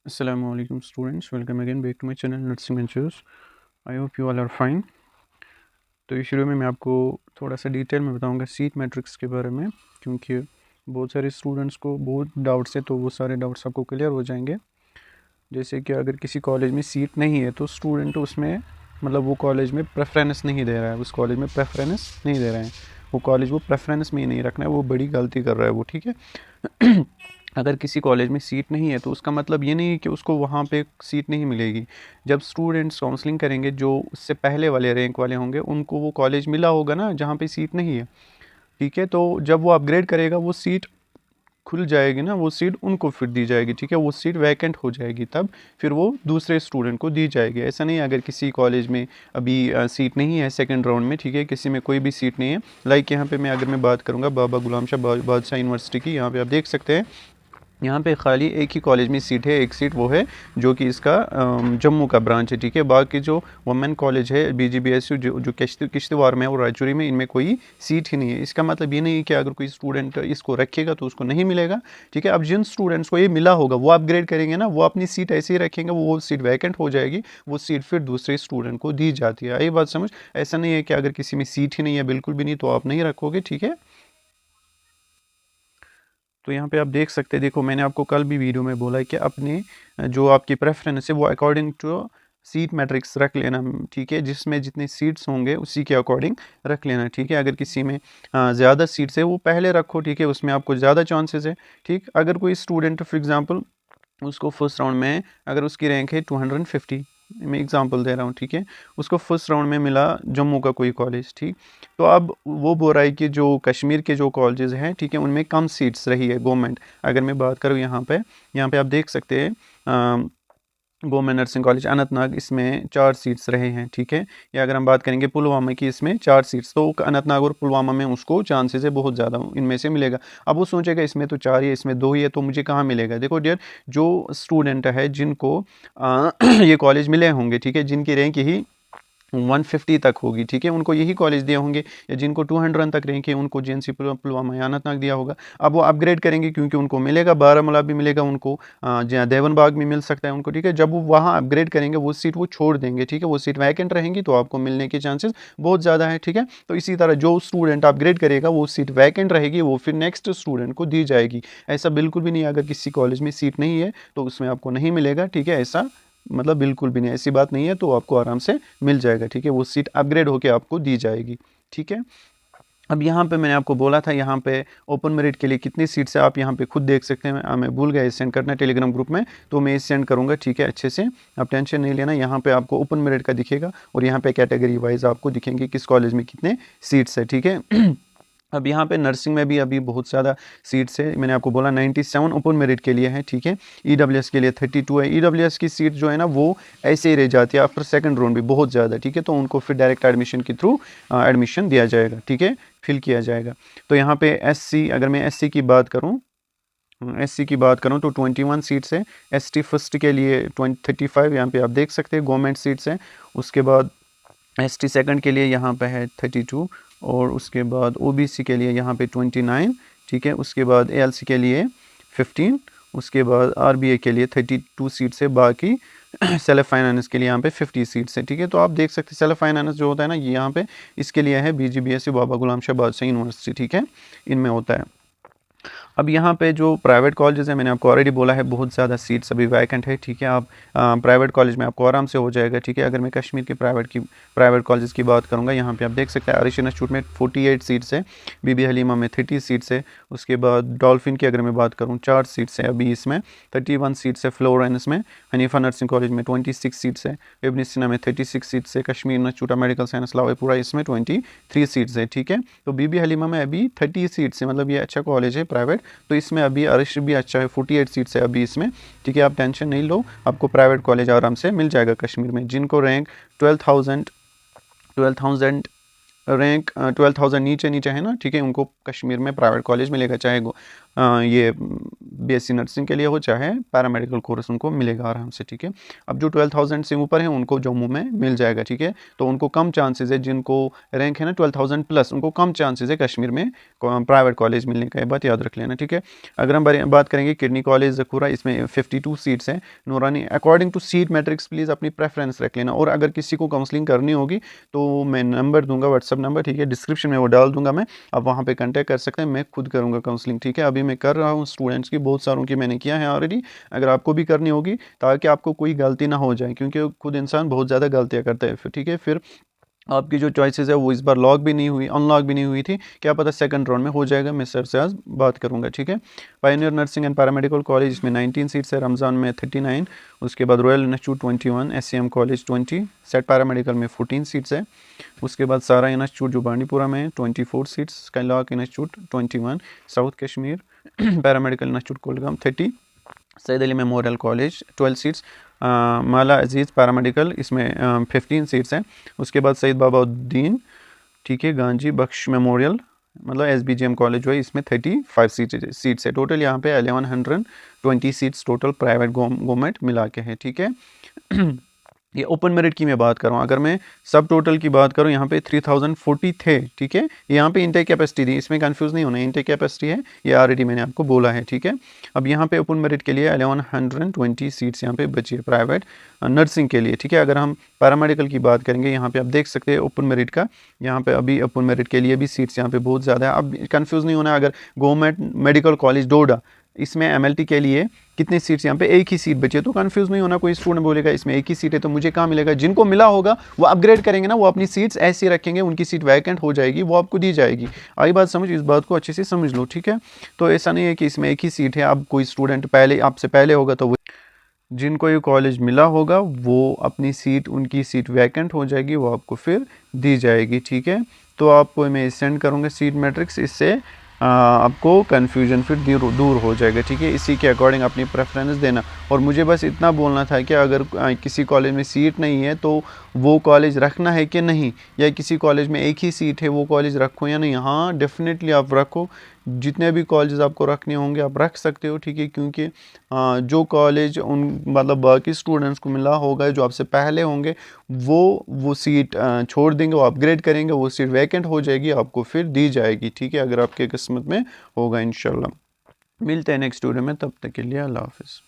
Assalamualaikum students, welcome again back to my channel Nursing Ventures. I hope you all are fine. तो इस video में मैं आपको थोड़ा सा डिटेल में बताऊंगा सीट मैट्रिक्स के बारे में, क्योंकि बहुत सारे स्टूडेंट्स को बहुत डाउट्स है, तो वो सारे डाउट्स आपको क्लियर हो जाएंगे। जैसे कि अगर किसी कॉलेज में सीट नहीं है तो स्टूडेंट उसमें मतलब वो कॉलेज में प्रेफरेंस नहीं दे रहा है, उस कॉलेज में प्रेफरेंस नहीं दे रहे हैं, वो कॉलेज वो प्रेफरेंस में ही नहीं रखना है, वो बड़ी गलती कर रहा है वो, ठीक है। अगर किसी कॉलेज में सीट नहीं है तो उसका मतलब ये नहीं है कि उसको वहाँ पे सीट नहीं मिलेगी। जब स्टूडेंट्स काउंसलिंग करेंगे जो उससे पहले वाले रैंक वाले होंगे उनको वो कॉलेज मिला होगा ना जहाँ पे सीट नहीं है, ठीक है। तो जब वो अपग्रेड करेगा वो सीट खुल जाएगी ना, वो सीट उनको फिर दी जाएगी, ठीक है। वो सीट वैकेंट हो जाएगी, तब फिर वो दूसरे स्टूडेंट को दी जाएगी। ऐसा नहीं है अगर किसी कॉलेज में अभी सीट नहीं है सेकंड राउंड में, ठीक है, किसी में कोई भी सीट नहीं है। लाइक यहाँ पे मैं अगर मैं बात करूँगा बाबा गुलाम शाह बादशाह यूनिवर्सिटी की, यहाँ पे आप देख सकते हैं यहाँ पे खाली एक ही कॉलेज में सीट है, एक सीट वो है जो कि इसका जम्मू का ब्रांच है, ठीक है। बाकी जो वुमेन कॉलेज है BGBSU जो किश्तवाड़ में है और राजौरी में, इनमें कोई सीट ही नहीं है। इसका मतलब ये नहीं है कि अगर कोई स्टूडेंट इसको रखेगा तो उसको नहीं मिलेगा, ठीक है। अब जिन स्टूडेंट्स को ये मिला होगा वो अपग्रेड करेंगे ना, वो अपनी सीट ऐसे ही रखेंगे, वो सीट वैकेंट हो जाएगी, वो सीट फिर दूसरे स्टूडेंट को दी जाती है। ये बात समझ। ऐसा नहीं है कि अगर किसी में सीट ही नहीं है बिल्कुल भी नहीं तो आप नहीं रखोगे, ठीक है। तो यहाँ पे आप देख सकते हैं, देखो मैंने आपको कल भी वीडियो में बोला है कि अपने जो आपकी प्रेफरेंस है वो अकॉर्डिंग टू सीट मैट्रिक्स रख लेना, ठीक है। जिसमें जितने सीट्स होंगे उसी के अकॉर्डिंग रख लेना, ठीक है। अगर किसी में ज़्यादा सीट्स है वो पहले रखो, ठीक है, उसमें आपको ज़्यादा चांसेस है, ठीक। अगर कोई स्टूडेंट फॉर एग्जांपल उसको फर्स्ट राउंड में अगर उसकी रैंक है 250, मैं एग्जांपल दे रहा हूँ, ठीक है, उसको फर्स्ट राउंड में मिला जम्मू का कोई कॉलेज, ठीक। तो अब वो बोल रहा है कि जो कश्मीर के जो कॉलेजेस हैं, ठीक है, उनमें कम सीट्स रही है गवर्नमेंट। अगर मैं बात करूँ यहाँ पे आप देख सकते हैं गवर्नमेंट नर्सिंग कॉलेज अनंतनाग, इसमें 4 सीट्स रहे हैं, ठीक है। या अगर हम बात करेंगे पुलवामा की, इसमें 4 सीट्स, तो अनंतनाग और पुलवामा में उसको चांसेस है बहुत ज़्यादा इनमें से मिलेगा। अब वो सोचेगा इसमें तो 4 ही है, इसमें 2 ही है, तो मुझे कहाँ मिलेगा। देखो डियर, जो स्टूडेंट है जिनको ये कॉलेज मिले होंगे, ठीक है, जिनकी रैंक ही 150 तक होगी, ठीक है, उनको यही कॉलेज दिए होंगे, या जिनको 200 तक रैंक है उनको JNC पुलवामा या अनंतनाग दिया होगा। अब वो अपग्रेड करेंगे क्योंकि उनको मिलेगा, बारामूला भी मिलेगा उनको, जहाँ देवन बाग भी मिल सकता है उनको, ठीक है। जब वो वहाँ अपग्रेड करेंगे वो सीट वो छोड़ देंगे, ठीक है, वो सीट वैकेंट रहेंगी तो आपको मिलने के चांसेस बहुत ज़्यादा है, ठीक है। तो इसी तरह जो स्टूडेंट अपग्रेड करेगा वो सीट वैकेंट रहेगी, वो फिर नेक्स्ट स्टूडेंट को दी जाएगी। ऐसा बिल्कुल भी नहीं अगर किसी कॉलेज में सीट नहीं है तो उसमें आपको नहीं मिलेगा, ठीक है। ऐसा मतलब बिल्कुल भी नहीं, ऐसी बात नहीं है, तो आपको आराम से मिल जाएगा, ठीक है। वो सीट अपग्रेड होके आपको दी जाएगी, ठीक है। अब यहाँ पे मैंने आपको बोला था यहाँ पे ओपन मेरिट के लिए कितनी सीट्स है, आप यहाँ पे खुद देख सकते हैं। मैं भूल गया सेंड करना टेलीग्राम ग्रुप में, तो मैं इस सेंड करूँगा, ठीक है, अच्छे से, आप टेंशन नहीं लेना। यहाँ पे आपको ओपन मेरिट का दिखेगा और यहाँ पे कैटेगरी वाइज आपको दिखेंगे किस कॉलेज में कितने सीट्स है, ठीक है। अब यहाँ पे नर्सिंग में भी अभी बहुत ज़्यादा सीट्स है, मैंने आपको बोला 97 ओपन मेरिट के लिए है, ठीक है। EWS के लिए 32 है। EWS की सीट जो है ना वो ऐसे ही रह जाती है आफ्टर सेकंड राउंड भी बहुत ज़्यादा, ठीक है। तो उनको फिर डायरेक्ट एडमिशन के थ्रू एडमिशन दिया जाएगा, ठीक है, फिल किया जाएगा। तो यहाँ पे SC, अगर मैं SC की बात करूँ, SC की बात करूँ तो 21 सीट्स है। ST फर्स्ट के लिए 35, यहाँ पे आप देख सकते हैं गवर्नमेंट सीट्स हैं। उसके बाद ST सेकंड के लिए यहाँ पे है 32, और उसके बाद OBC के लिए यहाँ पे 29, ठीक है। उसके बाद ALC के लिए 15, उसके बाद RBA के लिए 32 सीट्स है। बाकी सेल्फ फाइनेंस के लिए यहाँ पे 50 सीट्स है, ठीक है। तो आप देख सकते हैं सेल्फ फाइनेंस जो होता है ना, ये यहाँ पे इसके लिए है BGBSU बाबा गुलाम शाह बादशाह यूनिवर्सिटी, ठीक है, इनमें होता है। अब यहाँ पे जो प्राइवेट कॉलेजेस हैं, मैंने आपको ऑलरेडी बोला है बहुत ज़्यादा सीट्स अभी वैकेंट है, ठीक है। आप प्राइवेट कॉलेज में आपको आराम से हो जाएगा, ठीक है। अगर मैं कश्मीर के प्राइवेट कॉलेज की बात करूँगा, यहाँ पे आप देख सकते हैं अरिश इंस्टीट्यूट में 48 सीट्स है, बीबी हलीमा में 30 सीट्स है। उसके बाद डॉल्फिन की अगर मैं बात करूँ 4 सीट्स है अभी इसमें, 31 सीट्स है। फ्लोरेंस में हनीफा नर्सिंग कॉलेज में 26 सीट्स है। इब्न सीना में 36 सीट्स है। कश्मीर इंस्टीट्यूट मेडिकल साइंस लाहौरपुरा इसमें 23 सीट्स है, ठीक है। तो बीबी हलीमा में अभी 30 सीट्स है, मतलब ये अच्छा कॉलेज है प्राइवेट, तो इसमें अभी अरिश भी अच्छा है, 48 सीट्स है अभी इसमें, ठीक है। आप टेंशन नहीं लो, आपको प्राइवेट कॉलेज आराम से मिल जाएगा कश्मीर में। जिनको रैंक 12,000 रैंक 12,000 नीचे नीचे है ना, ठीक है, उनको कश्मीर में प्राइवेट कॉलेज मिलेगा, चाहे ये BSc नर्सिंग के लिए हो चाहे पैरामेडिकल कोर्स उनको मिलेगा आराम से, ठीक है। अब जो 12,000 से ऊपर है उनको जम्मू में मिल जाएगा, ठीक है। तो उनको कम चांसेस है, जिनको रैंक है ना 12,000 प्लस, उनको कम चांसेस है कश्मीर में प्राइवेट कॉलेज मिलने का, ये बात याद रख लेना, ठीक है। अगर हम बात करेंगे किडनी कॉलेज ज़खूरा, इसमें 52 सीट्स हैं। नूरानी according to seat matrix please अपनी प्रेफरेंस रख लेना। और अगर किसी को काउंसलिंग करनी होगी तो मैं नंबर दूंगा, व्हाट्सअप नंबर, ठीक है, डिस्क्रिप्शन में वो डाल दूंगा मैं, आप वहाँ पे कांटेक्ट कर सकते हैं। मैं खुद करूँगा काउंसलिंग, ठीक है। अभी मैं कर रहा हूँ स्टूडेंट्स की, बहुत सारों की मैंने किया है ऑलरेडी, अगर आपको भी करनी होगी ताकि आपको कोई गलती ना हो जाए, क्योंकि खुद इंसान बहुत ज़्यादा गलतियाँ करता है फिर, ठीक है। फिर आपकी जो चॉइसेस है वो इस बार लॉक भी नहीं हुई, अनलॉक भी नहीं हुई थी, क्या पता सेकंड राउंड में हो जाएगा। मैं सर से आज बात करूंगा, ठीक है। Pioneer nursing and paramedical college, इसमें 19 सीट्स है, रमज़ान में 39, उसके बाद royal institute 21, SCM college 20, set paramedical में 14 सीट्स है। उसके बाद सारा इंस्टीट्यूट जो बांडीपुरा में 24 seats, Skylock institute 21, south Kashmir paramedical institute Kulgam 30, Syed Ali memorial college 12 seats, Mala Aziz paramedical, इसमें 15 सीट्स हैं। उसके बाद सईद बाबाउद्दीन, ठीक है, गांजी बख्श मेमोरियल मतलब SBGM कॉलेज जो है, इसमें 35 सीट्स है टोटल। यहाँ पे 1120 सीट्स टोटल प्राइवेट गवर्नमेंट मिला के है, ठीक है। ये ओपन मेरिट की मैं बात कर रहा हूँ। अगर मैं सब टोटल की बात करूँ, यहाँ पे 3040 थे, ठीक है। यहाँ पे इंटेक कैपेसिटी थी, इसमें कंफ्यूज नहीं होना, इंटेक कैपेसिटी है ये ऑलरेडी मैंने आपको बोला है, ठीक है। अब यहाँ पे ओपन मेरिट के लिए 1120 सीट्स यहाँ पे बची है प्राइवेट नर्सिंग के लिए, ठीक है। अगर हम पैरामेडिकल की बात करेंगे, यहाँ पे आप देख सकते हैं ओपन मेरिट का, यहाँ पे अभी ओपन मेरिट के लिए भी सीट्स यहाँ पे बहुत ज़्यादा है। अब कन्फ्यूज़ नहीं होना, अगर गवर्नमेंट मेडिकल कॉलेज डोडा, इसमें MLT के लिए कितनी सीट्स, यहाँ पे एक ही सीट बची है, तो कंफ्यूज नहीं होना। कोई स्टूडेंट बोलेगा इसमें एक ही सीट है तो मुझे कहाँ मिलेगा, जिनको मिला होगा वो अपग्रेड करेंगे ना, वो अपनी सीट्स ऐसी रखेंगे, उनकी सीट वैकेंट हो जाएगी, वो आपको दी जाएगी। आई बात समझ, इस बात को अच्छे से समझ लो, ठीक है। तो ऐसा नहीं है कि इसमें एक ही सीट है, अब कोई स्टूडेंट पहले आपसे पहले होगा तो वो, जिनको ये कॉलेज मिला होगा वो अपनी सीट, उनकी सीट वैकेंट हो जाएगी, वो आपको फिर दी जाएगी, ठीक है। तो आपको मैं सेंड करूँगा सीट मैट्रिक्स, इससे आपको कन्फ्यूजन फिर दूर हो जाएगा, ठीक है। इसी के अकॉर्डिंग अपनी प्रेफरेंस देना। और मुझे बस इतना बोलना था कि अगर किसी कॉलेज में सीट नहीं है तो वो कॉलेज रखना है कि नहीं, या किसी कॉलेज में एक ही सीट है वो कॉलेज रखो या नहीं। हाँ, डेफिनेटली आप रखो, जितने भी कॉलेज आपको रखने होंगे आप रख सकते हो, ठीक है। क्योंकि जो कॉलेज उन मतलब बाकी स्टूडेंट्स को मिला होगा जो आपसे पहले होंगे, वो सीट छोड़ देंगे, वो अपग्रेड करेंगे, वो सीट वैकेंट हो जाएगी, आपको फिर दी जाएगी, ठीक है, अगर आपके किस्मत में होगा इंशाल्लाह। मिलते हैं नेक्स्ट वीडियो में, तब तक के लिए अल्लाह हाफिज़।